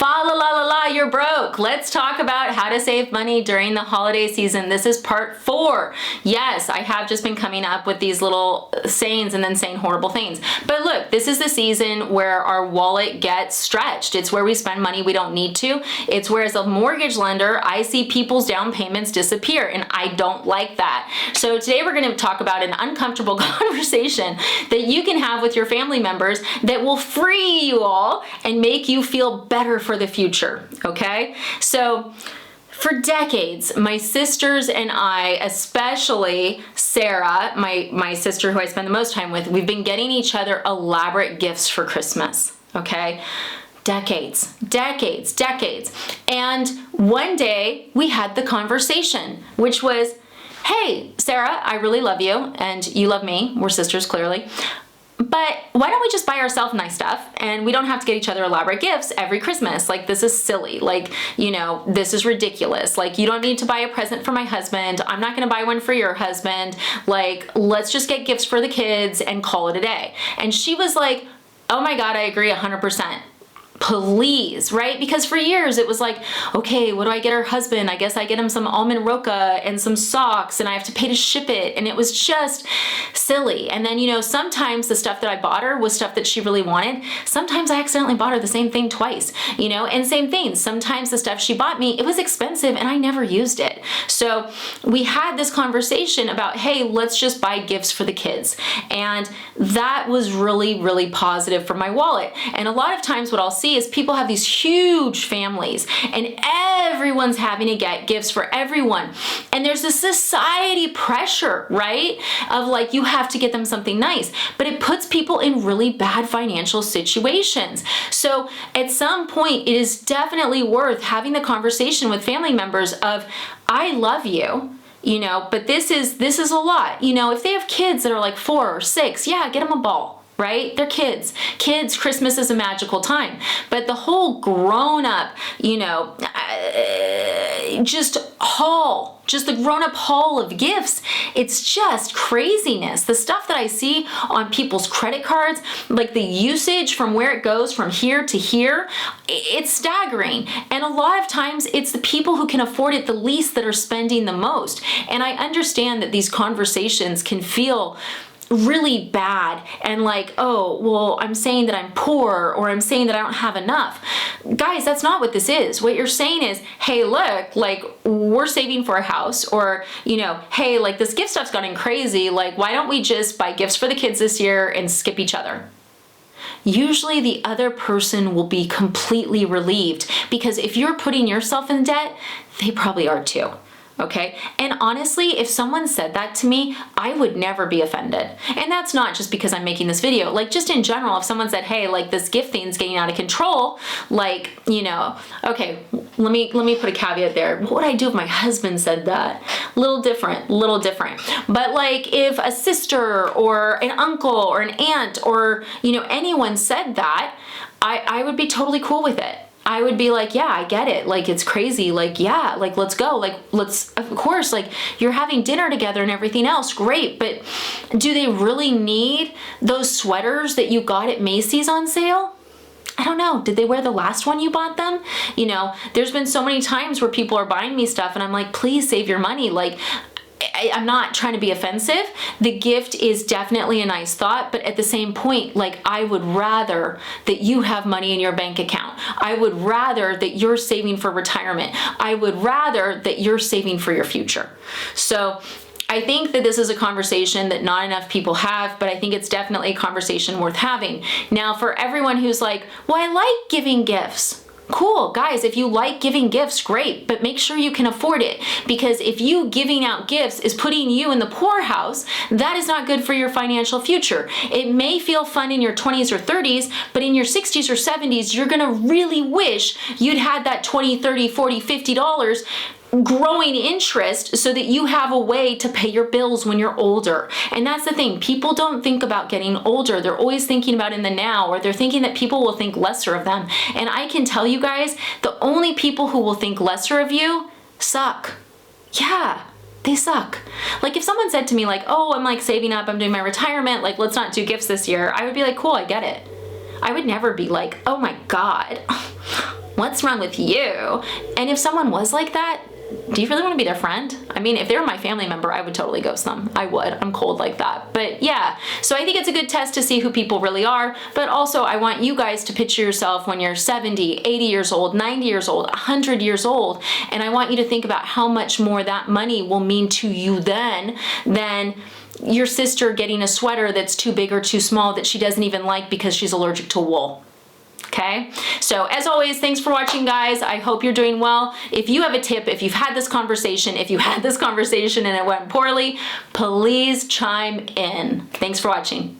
Fa la la la la, you're broke. Let's talk about how to save money during the holiday season. This is part 4. Yes, I have just been coming up with these little sayings and then saying horrible things. But look, this is the season where our wallet gets stretched. It's where we spend money we don't need to. It's where as a mortgage lender, I see people's down payments disappear, and I don't like that. So today we're going to talk about an uncomfortable conversation that you can have with your family members that will free you all and make you feel better for the future, okay? So for decades, my sisters and I, especially Sarah, my sister who I spend the most time with, we've been getting each other elaborate gifts for Christmas, okay? Decades. And one day we had the conversation, which was, hey, Sarah, I really love you and you love me. We're sisters, clearly. But why don't we just buy ourselves nice stuff and we don't have to get each other elaborate gifts every Christmas? Like, this is silly. Like, you know, this is ridiculous. Like, you don't need to buy a present for my husband. I'm not going to buy one for your husband. Like, let's just get gifts for the kids and call it a day. And she was like, oh my God, I agree 100%. Please, right? Because for years it was like, okay, what do I get her husband? I guess I get him some almond roca and some socks and I have to pay to ship it. And it was just silly. And then, you know, sometimes the stuff that I bought her was stuff that she really wanted. Sometimes I accidentally bought her the same thing twice, you know, and same thing. Sometimes the stuff she bought me, it was expensive and I never used it. So we had this conversation about, hey, let's just buy gifts for the kids. And that was really, really positive for my wallet. And a lot of times what I'll see is people have these huge families and everyone's having to get gifts for everyone. And there's this society pressure, right? Of like, you have to get them something nice, but it puts people in really bad financial situations. So at some point, it is definitely worth having the conversation with family members of, I love you, you know, but this is a lot. You know, if they have kids that are like 4 or 6, yeah, get them a ball. Right? They're kids. Kids, Christmas is a magical time. But the whole grown up, you know, just the grown up haul of gifts, it's just craziness. The stuff that I see on people's credit cards, like the usage from where it goes from here to here, it's staggering. And a lot of times it's the people who can afford it the least that are spending the most. And I understand that these conversations can feel really bad and like, oh, well, I'm saying that I'm poor or I'm saying that I don't have enough. Guys, that's not what this is. What you're saying is, hey, look, like, we're saving for a house, or, you know, hey, like, this gift stuff's gotten crazy. Like, why don't we just buy gifts for the kids this year and skip each other? Usually the other person will be completely relieved, because if you're putting yourself in debt, they probably are too. Okay. And honestly, if someone said that to me, I would never be offended. And that's not just because I'm making this video. Like, just in general, if someone said, hey, like, this gift thing's getting out of control, like, you know, okay, let me put a caveat there. What would I do if my husband said that? Little different. But like, if a sister or an uncle or an aunt or, you know, anyone said that, I would be totally cool with it. I would be like, yeah, I get it. Like, it's crazy. Like, yeah, like, let's go. Like, let's, of course, like, you're having dinner together and everything else. Great. But do they really need those sweaters that you got at Macy's on sale? I don't know. Did they wear the last one you bought them? You know, there's been so many times where people are buying me stuff and I'm like, please save your money. Like, I'm not trying to be offensive. The gift is definitely a nice thought, but at the same point, like, I would rather that you have money in your bank account. I would rather that you're saving for retirement. I would rather that you're saving for your future. So I think that this is a conversation that not enough people have, but I think it's definitely a conversation worth having. Now, for everyone who's like, well, I like giving gifts. Cool, guys, if you like giving gifts, great, but make sure you can afford it, because if you giving out gifts is putting you in the poorhouse, that is not good for your financial future. It may feel fun in your 20s or 30s, but in your 60s or 70s, you're gonna really wish you'd had that $20, $30, $40, $50 growing interest so that you have a way to pay your bills when you're older. And that's the thing. People don't think about getting older. They're always thinking about in the now, or they're thinking that people will think lesser of them. And I can tell you guys, the only people who will think lesser of you suck. Yeah, they suck. Like, if someone said to me like, oh, I'm like saving up, I'm doing my retirement, like, let's not do gifts this year, I would be like, cool, I get it. I would never be like, oh my God, What's wrong with you? And if someone was like that, do you really want to be their friend? I mean, if they were my family member, I would totally ghost them. I would. I'm cold like that. But yeah, so I think it's a good test to see who people really are. But also, I want you guys to picture yourself when you're 70, 80 years old, 90 years old, 100 years old. And I want you to think about how much more that money will mean to you then than your sister getting a sweater that's too big or too small that she doesn't even like because she's allergic to wool. Okay, so as always, thanks for watching, guys. I hope you're doing well. If you have a tip, if you've had this conversation, and it went poorly, please chime in. Thanks for watching.